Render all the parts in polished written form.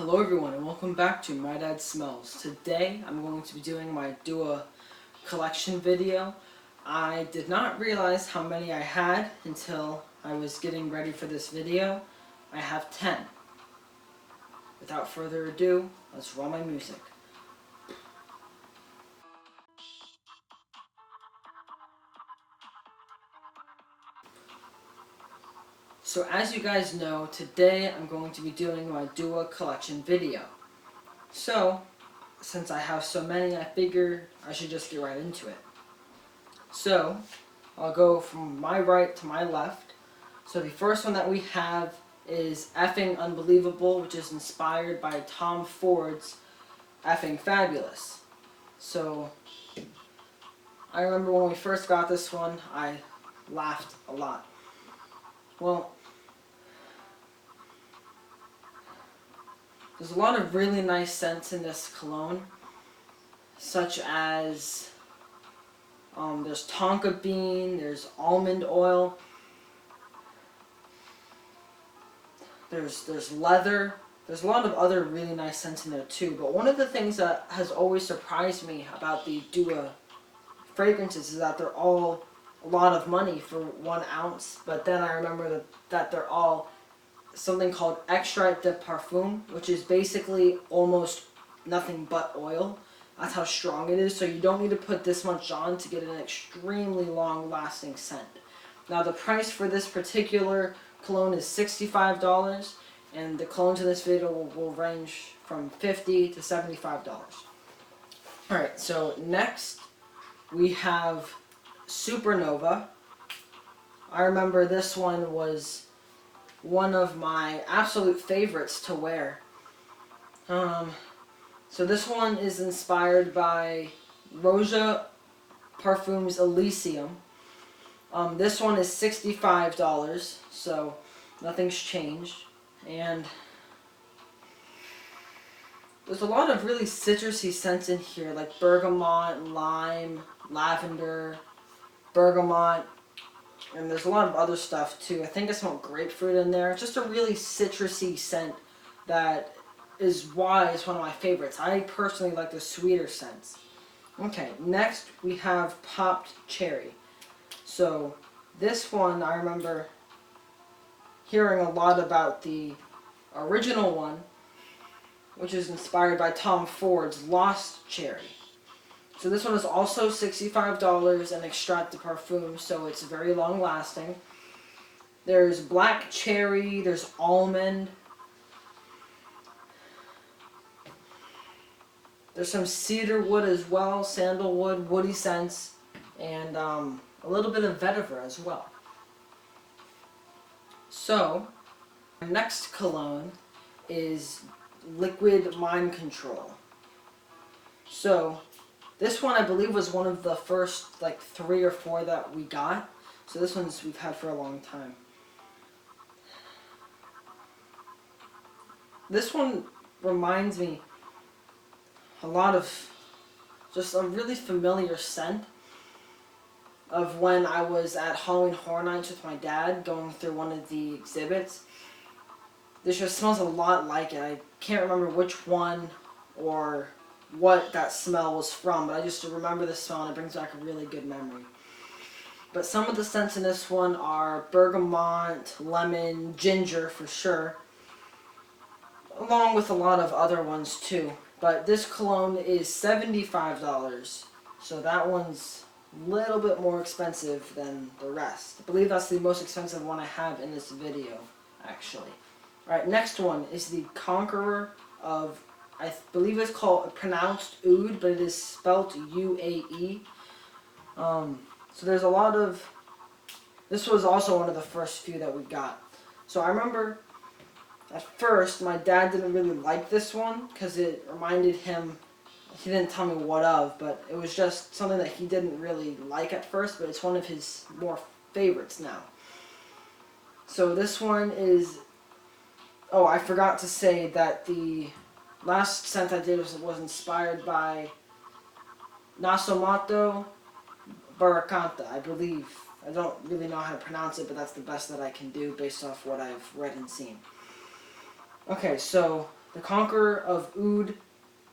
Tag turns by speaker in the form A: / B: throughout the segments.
A: Hello everyone and welcome back to My Dad Smells. Today I'm going to be doing my Dua collection video. I did not realize how many I had until I was getting ready for this video. I have 10. Without further ado, let's roll my music. So as you guys know, today I'm going to be doing my Dua collection video. So, since I have so many, I figure I should just get right into it. So, I'll go from my right to my left. So the first one that we have is Effing Unbelievable, which is inspired by Tom Ford's Effing Fabulous. So, I remember when we first got this one, I laughed a lot. Well, there's a lot of really nice scents in this cologne, such as there's tonka bean, there's almond oil, there's leather, there's a lot of other really nice scents in there too. But one of the things that has always surprised me about the Dua fragrances is that they're all a lot of money for 1 ounce, but then I remember that they're all something called extrait de parfum, which is basically almost nothing but oil. That's how strong it is, so you don't need to put this much on to get an extremely long-lasting scent. Now the price for this particular cologne is $65, and the colognes in this video will range from $50 to $75. Alright, so next we have Supernova. I remember this one was one of my absolute favorites to wear. So this one is inspired by Roja Parfums Elysium. This one is $65, so nothing's changed. And there's a lot of really citrusy scents in here, like bergamot, lime, lavender, bergamot, and there's a lot of other stuff too. I think I smell grapefruit in there. Just a really citrusy scent that is why it's one of my favorites. I personally like the sweeter scents. Okay, next we have Popped Cherry. So this one, I remember hearing a lot about the original one, which is inspired by Tom Ford's Lost Cherry. So this one is also $65 and extrait de parfum, so it's very long lasting. There's black cherry, there's almond, there's some cedar wood as well, sandalwood, woody scents, and a little bit of vetiver as well. So, next cologne is Liquid Mind Control. So, this one I believe was one of the first like 3 or 4 that we got. So this one's we've had for a long time. This one reminds me a lot of just a really familiar scent of when I was at Halloween Horror Nights with my dad going through one of the exhibits. This just smells a lot like it. I can't remember which one or what that smell was from, but I just remember the smell and it brings back a really good memory. But some of the scents in this one are bergamot, lemon, ginger for sure, along with a lot of other ones too. But this cologne is $75, so that one's a little bit more expensive than the rest. I believe that's the most expensive one I have in this video, actually. Alright, next one is the Conqueror of, I believe it's pronounced Oud, but it is spelt U-A-E. So there's a lot of, this was also one of the first few that we got. So I remember at first my dad didn't really like this one because it reminded him, he didn't tell me what of, but it was just something that he didn't really like at first, but it's one of his more favorites now. So this one is, oh, I forgot to say that the last scent I did was inspired by Nasomato Baracanta, I believe. I don't really know how to pronounce it, but that's the best that I can do based off what I've read and seen. Okay, so The Conqueror of Food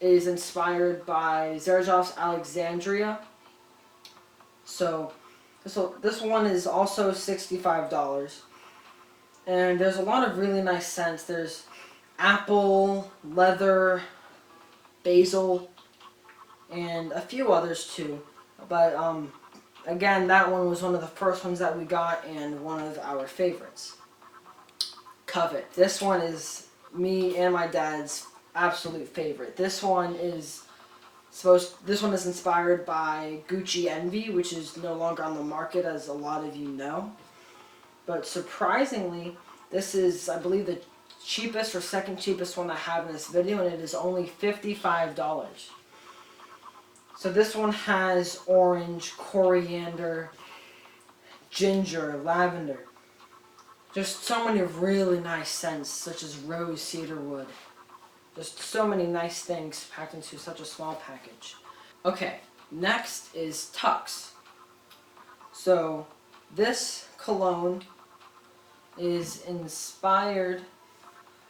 A: is inspired by Zerjov's Alexandria. So this one is also $65. And there's a lot of really nice scents. There's apple, leather, basil, and a few others too. But again, that one was one of the first ones that we got and one of our favorites. Covet. This one is me and my dad's absolute favorite. This one is inspired by Gucci Envy, which is no longer on the market, as a lot of you know. But surprisingly, this is, I believe, the cheapest or second cheapest one I have in this video, and it is only $55. So this one has orange, coriander, ginger, lavender. Just so many really nice scents, such as rose, cedarwood. Just so many nice things packed into such a small package. Okay, next is Tux. So this cologne is inspired.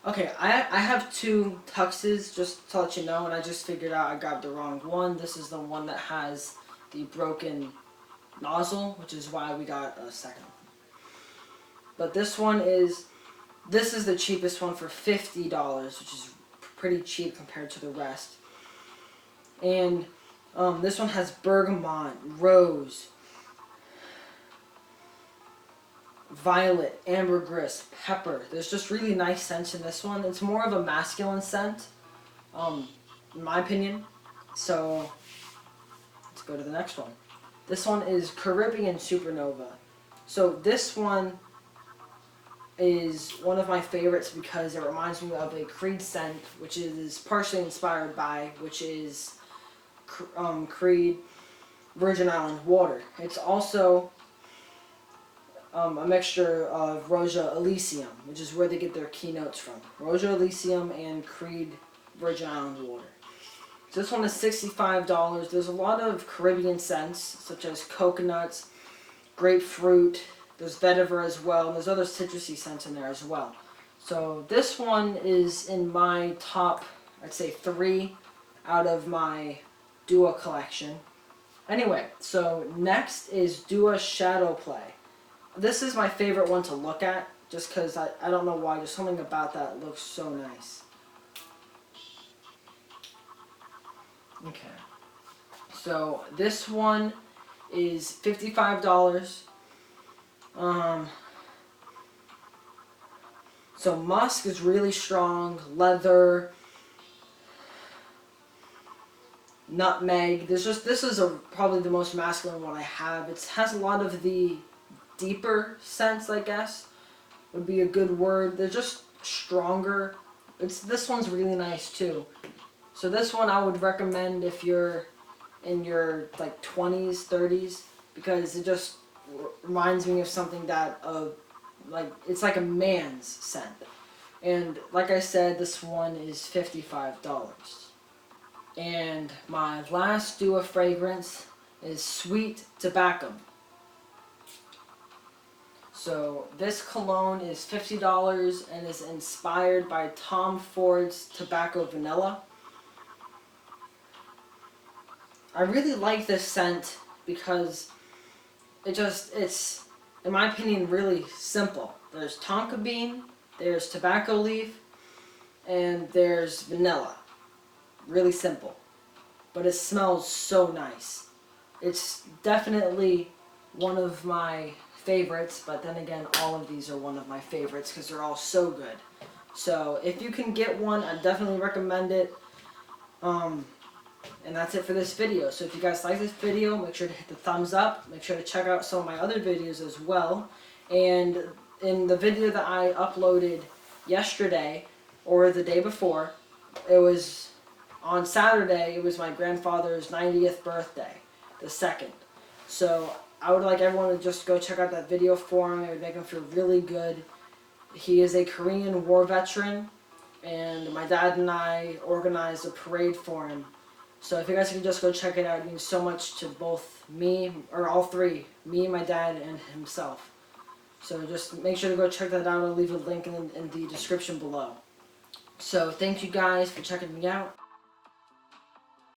A: Okay, I have two Tuxes, just to let you know, and I just figured out I grabbed the wrong one. This is the one that has the broken nozzle, which is why we got a second. But this is the cheapest one for $50, which is pretty cheap compared to the rest. And this one has bergamot, rose, violet, ambergris, pepper. There's just really nice scents in this one. It's more of a masculine scent, in my opinion. So let's go to the next one. This one is Caribbean Supernova. So this one is one of my favorites because it reminds me of a Creed scent, which is partially inspired by, which is Creed Virgin Island water. It's also a mixture of Rosa Elysium, which is where they get their keynotes from. Rosa Elysium and Creed Virgin Island water. So this one is $65. There's a lot of Caribbean scents, such as coconuts, grapefruit, there's vetiver as well, and there's other citrusy scents in there as well. So this one is in my top, I'd say 3 out of my Dua collection. Anyway, so next is Dua Shadow Play. This is my favorite one to look at, just because I don't know why, there's something about that looks so nice. Okay, so this one is $55. So musk is really strong, leather, nutmeg. This is probably the most masculine one I have. It has a lot of the deeper scents, I guess, would be a good word. They're just stronger. This one's really nice too. So this one I would recommend if you're in your like 20s, 30s, because it just reminds me of something that it's like a man's scent. And like I said, this one is $55. And my last Dua fragrance is Sweet Tobacco. So this cologne is $50 and is inspired by Tom Ford's Tobacco Vanilla. I really like this scent because it's, in my opinion, really simple. There's tonka bean, there's tobacco leaf, and there's vanilla. Really simple. But it smells so nice. It's definitely one of my favorites, but then again, all of these are one of my favorites because they're all so good. So if you can get one, I definitely recommend it. And that's it for this video. So if you guys like this video, make sure to hit the thumbs up. Make sure to check out some of my other videos as well. And in the video that I uploaded yesterday, or the day before, it was on Saturday, it was my grandfather's 90th birthday, the 2nd. So I would like everyone to just go check out that video for him. It would make him feel really good. He is a Korean War veteran, and my dad and I organized a parade for him. So if you guys can just go check it out, it means so much to both me, or all three, me, my dad, and himself. So just make sure to go check that out. I'll leave a link in the description below. So thank you guys for checking me out.